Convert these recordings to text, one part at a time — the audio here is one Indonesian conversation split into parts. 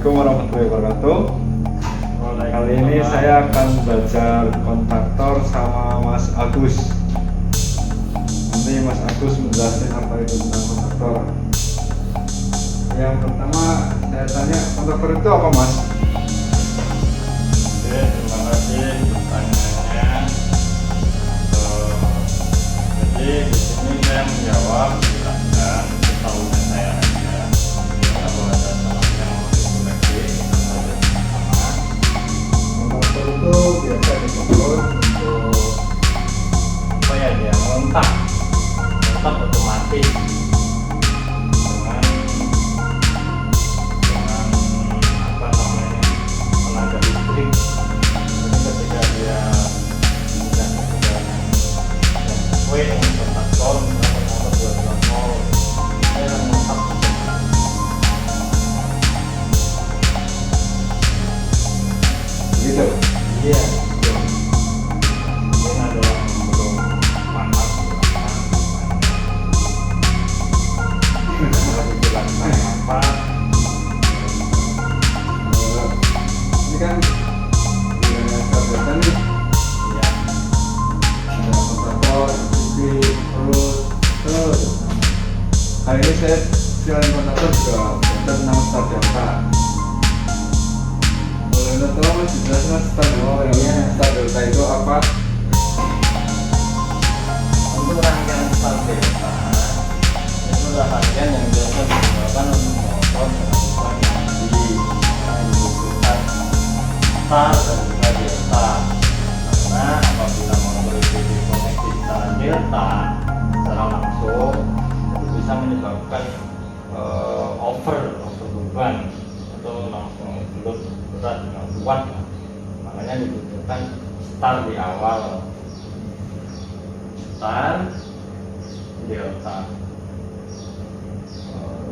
Assalamualaikum warahmatullahi wabarakatuh. Kali ini saya akan belajar kontaktor sama Mas Agus. Nanti Mas Agus menjelaskan apa itu tentang kontaktor. Yang pertama saya tanya, kontaktor itu apa, Mas? Oke, terima kasih pertanyaannya. Jadi di sini saya menjawab silahkan ketahuan saya aja. Kalau ada salah yang mau dikoreksi kita saja sama. Kontaktor itu biasa disebut untuk Apa ya, dia ngontak otomatis dengan apa namanya, tenaga listrik. Jadi ketika dia sudah ketegangan yang sesuai dengan kontaktor, misalnya motor 220, dia akan ngontak otomatis. gitu. Iya, betul. Mungkin ada yang belum paham silahkan dijelaskan apa. Ini kan biasa nih, Ya, ada kontaktor, TV, terus hari ini saya selain kontaktor juga belajar tentang start delta. Boleh Anda tolong Mas dijelaskan start delta itu apa? untuk rangkaian start delta itu adalah rangkaian yang biasa digunakan untuk motor melakukan mandi yang dibutuhkan start dan juga delta, karena apabila motor itu dikoneksi secara delta secara langsung itu bisa menyebabkan over beban atau langsung belut berat dengan kuat. Makanya dibutuhkan start di awal, start delta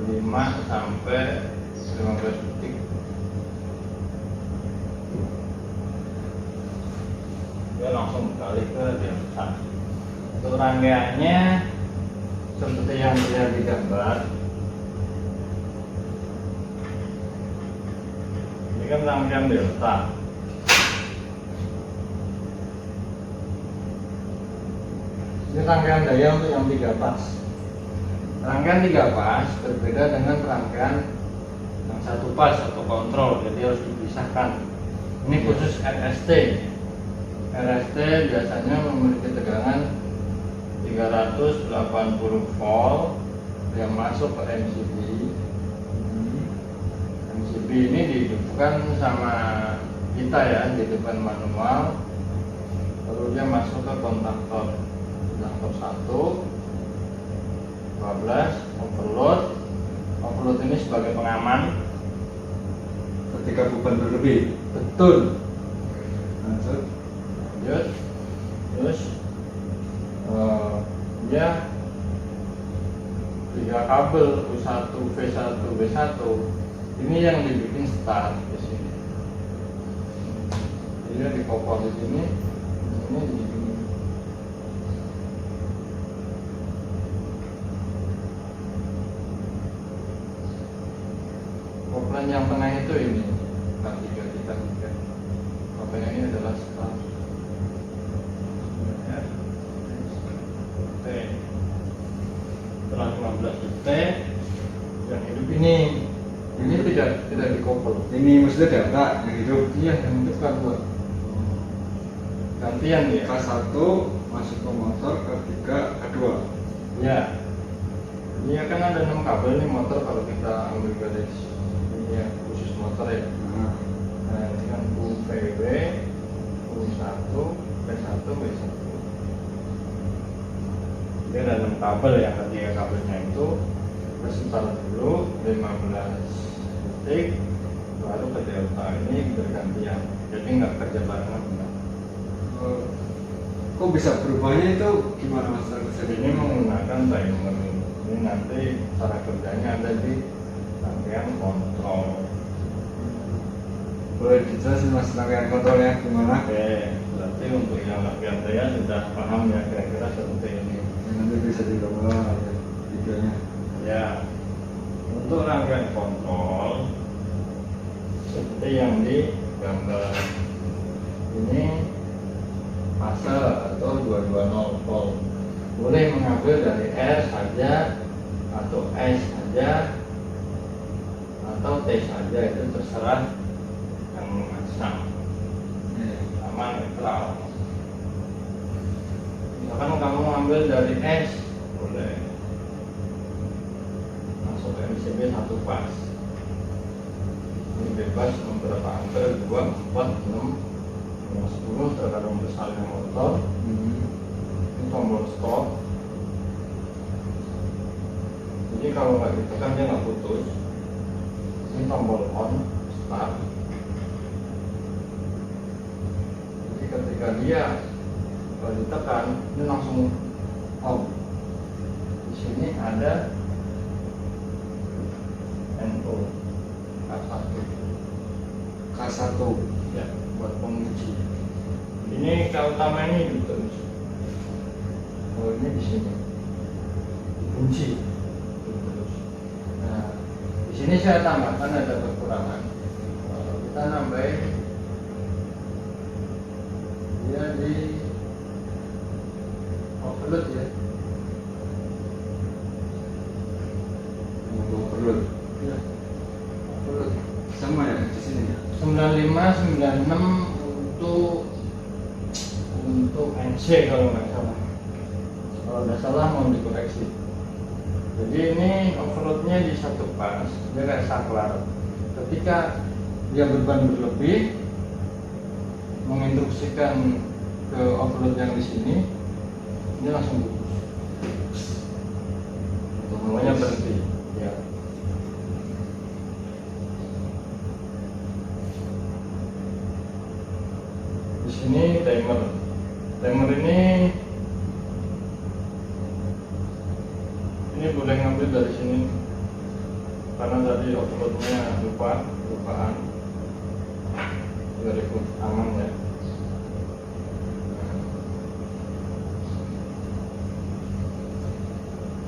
5 sampai 15 detik. Dia langsung beralih ke delta. Untuk rangkaiannya seperti yang terlihat di gambar. Ini kan rangkaian delta. Ini rangkaian daya untuk yang 3 pas. Rangkaian 3 pas berbeda dengan rangkaian yang 1 pas atau kontrol, jadi harus dipisahkan. Ini khusus RST. RST biasanya memiliki tegangan 380 volt yang masuk ke MCB. MCB ini dihidupkan sama kita ya di depan manual, lalu dia masuk ke kontaktor 1, 12, overload ini sebagai pengaman Ketika beban berlebih. betul. Lanjut. Lanjut, terus dia 3 kabel U1, V1, B1 ini yang dibikin start di sini. Dia dikopor di sini, ini di sini. Kopling yang tengah itu ini kita kopling ini adalah start. Setelah 15 detik yang hidup ini tidak dikopel. Ini maksudnya delta yang hidup. Iya, yang hidup kan buat gantian ya. K1 masuk ke motor, K3 K2. Ya, ini akan ada 6 kabel nih motor kalau kita ambil garis ini ya, khusus motor ya. Nah, ini kan UPW, U1, P1, B1. Dia ada 6 kabel ya, ketiga kabelnya itu bersetar dulu 15 detik, baru ke delta. Ini bergantian, jadi nggak kerja barengan. Kok bisa berubahnya itu gimana Mas? Ini menggunakan timer. Ini nanti cara kerjanya ada di rangkaian kontrol. Boleh dijelasin Mas rangkaian kontrolnya gimana? Oke, berarti untuk yang rangkaian daya sudah paham ya, kira-kira seperti ini. Nanti bisa dicoba videonya. Ya, untuk rangkaian kontrol yang di gambar ini fase atau 220 volt. Boleh mengambil dari R saja atau S saja atau T saja, itu terserah yang memasang. Sama netral. Misalkan kamu ambil dari S, boleh masuk ke MCB 1 pas. Ini bebas beberapa ampere, 2, 4, 6, 10 tergantung besarnya motor. Ini tombol stop. Jadi kalau nggak ditekan dia nggak putus. Ini tombol on, start. Jadi ketika dia kalau ditekan, ini langsung off. Di sini ada NO K1 ya, buat pengunci. Ini K-utama ini terus. Oh, ini di sini kunci terus. Nah, di sini saya tambahkan ada kekurangan. Kita nambahin dia di overload ya. Overload. Ya. Overload. Sama ya di sini ya. 95, 96 untuk NC kalau nggak salah. Kalau nggak salah mau dikoreksi. Jadi ini overloadnya di 1 pas, dia kayak saklar. Ketika dia beban berlebih, menginstruksikan ke overload yang di sini, dia langsung putus. Semuanya berhenti. Ya. Di sini timer. Timer ini boleh ngambil dari sini karena tadi overloadnya lupaan dari aman ya.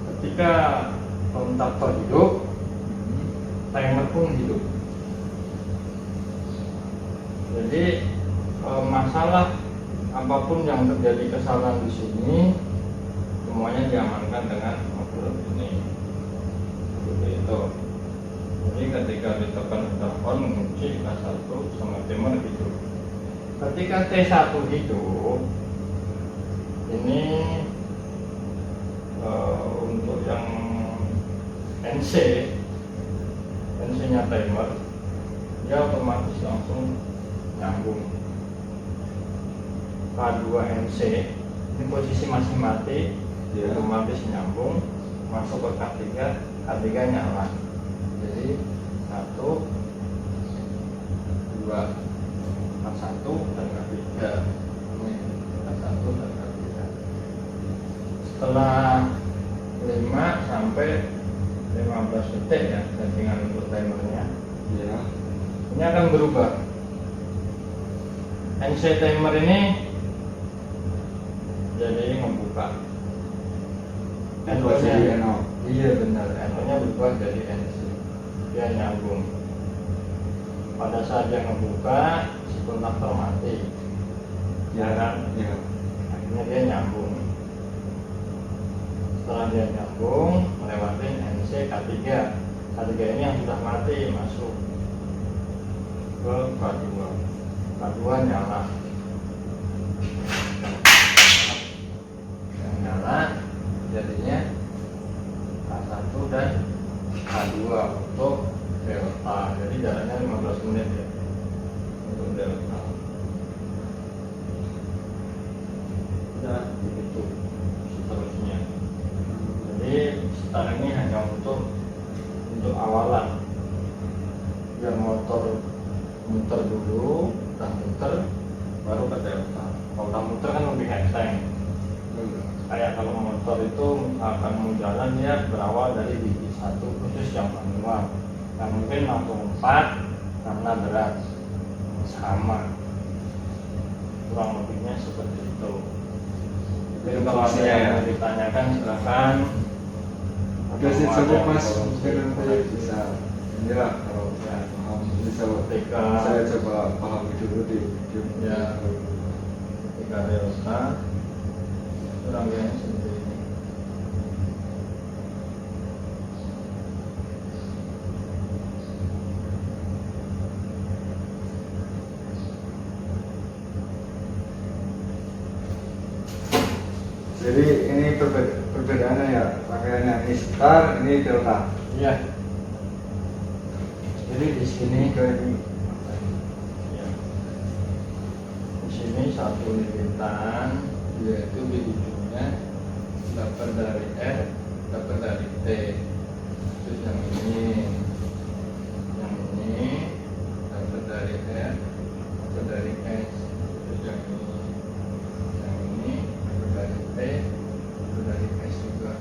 Ketika kontaktor hidup, timer pun hidup. Jadi masalah apapun yang terjadi kesalahan di sini semuanya diamankan dengan overload ini. Seperti itu. Jadi ketika ditekan telepon mengunci K1 sama timer hidup. Ketika T1 hidup, ini untuk yang NC nya timer, dia otomatis langsung nyambung. K2 NC ini posisi masih mati, dia otomatis nyambung masuk ke K3, K3 nyala. Jadi 1, 2, K1 dan K3. Ini K1 dan K3. Setelah 5 sampai 15 detik ya settingan untuk timernya. Ya. Ini akan berubah. NC timer ini jadi membuka. N-nya iya benar, N-nya berubah jadi NC. Dia nyambung. Pada saat dia membuka, si kontaktor mati. Ya kan? Ya. Akhirnya dia nyambung. Setelah dia nyambung, melewati NC K3. K3 ini yang sudah mati masuk ke K2. K2 nyala. Yang nyala jadinya K1 dan K2 untuk delta. Jadi jaraknya 15 menit ya untuk delta. Dan begitu seterusnya. Jadi start ini hanya untuk awalan, biar motor muter dulu, udah muter baru ke delta. Kalau udah muter kan lebih hektar. Kayak kalau motor itu akan mau jalan ya berawal dari biji 1 khusus yang manual, yang mungkin langsung 4 karena berat sama, kurang lebihnya seperti itu. Jadi kalau ada yang mau ditanyakan silakan. Oke, cukup mas, mungkin nanti bisa inilah kalau ya paham. ketika saya coba pahami dulu di video. ya ketika delta rangkaian seperti ini. Jadi ini perbedaannya ya, rangkaiannya ini star, ini delta. Iya. Jadi di sini Ini ya. Di sini satu limitan yaitu di ujungnya dapat dari R, dapat dari T. Terus yang ini dapat dari R, dapat dari S. Terus yang ini dapat dari T, dapat dari S juga.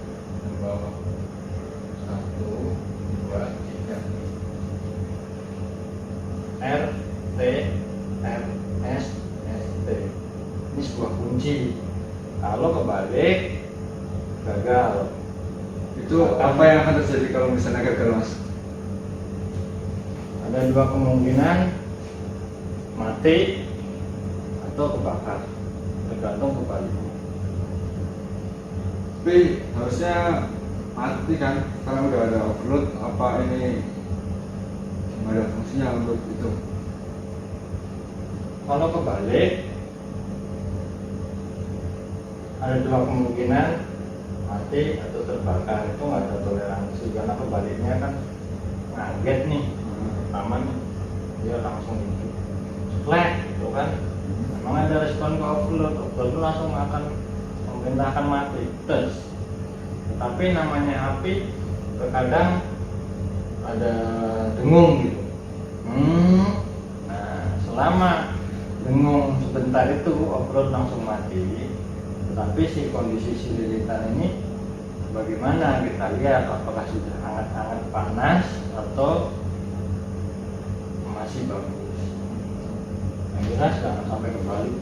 Yang bawah 1, 2, 3. R, T, R, S, S, T. Ini sebuah kunci. Kalau kebalik, gagal. itu apa yang akan terjadi kalau misalnya gagal, Mas? Ada dua kemungkinan, mati atau kebakar, tergantung kebaliknya. Tapi harusnya mati kan, karena udah ada overload. Apa ini nggak ada fungsinya untuk itu? Kalau kebalik, ada dua kemungkinan, mati atau terbakar. Itu nggak ada toleransi karena kebaliknya kan ngaget nih. Pertama nih, dia langsung flat gitu kan. Memang ada respon ke overload itu langsung akan memerintahkan mati. Terus, tetapi namanya api terkadang ada dengung gitu. Nah, selama dengung sebentar itu overload langsung mati. Tetapi si kondisi si lilitan ini bagaimana, kita lihat apakah sudah hangat-hangat panas atau masih bagus. Yang jelas jangan sampai kebalik.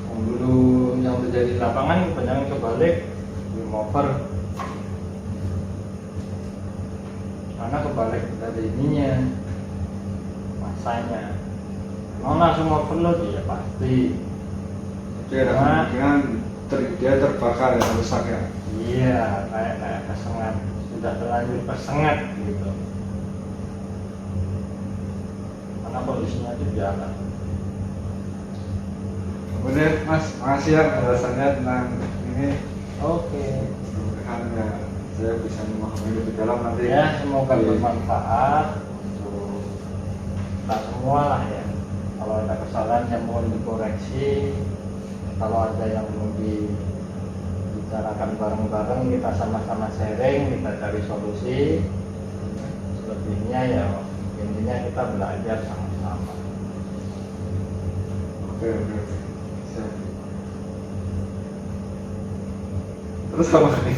Yang dulu yang terjadi di lapangan kebanyakan kebalik, game over. Karena kebalik dari ininya, masanya. Mau langsung overload ya pasti. Jadi ada kemungkinan dia terbakar ya, rusak ya. Iya, kayak kesengat, sudah terlanjur kesengat gitu. Karena kondisinya itu jalan. Kemudian Mas, makasih ya penjelasannya tentang ini. Oke. Mudah-mudahan ya saya bisa memahami lebih dalam nanti. Ya, semoga Di- bermanfaat untuk kita semua lah ya. Kalau ada kesalahan yang mohon dikoreksi. Kalau ada yang mau dibicarakan bareng-bareng, kita sama-sama sharing, kita cari solusi. Selebihnya ya intinya kita belajar sama-sama. Oke. Siap. Terus apa nih?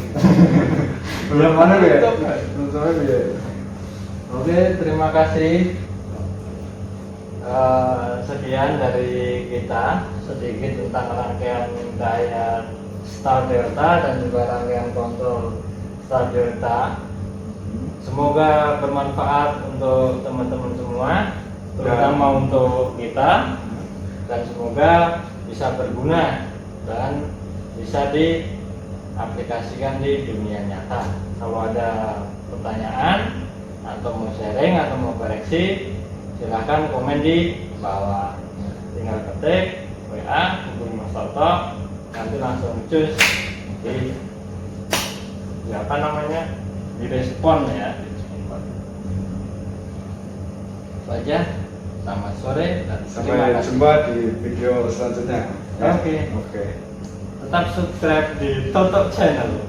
Belum mana ya? Belum sampai ya. Oke, terima kasih. Sekian dari kita, sedikit tentang rangkaian daya Star Delta dan juga rangkaian kontrol Star Delta. Semoga bermanfaat untuk teman-teman semua, terutama untuk kita, dan semoga bisa berguna dan bisa diaplikasikan di dunia nyata. Kalau ada pertanyaan atau mau sharing atau mau koreksi, silahkan komen di bawah. Tinggal ketik WA hubungi Mas Toto, nanti langsung cus di apa namanya, direspon ya. Itu aja. Selamat sore dan terima Sampai kasih. jumpa di video selanjutnya. Ya? Oke. Oke. Tetap subscribe di Toto Channel.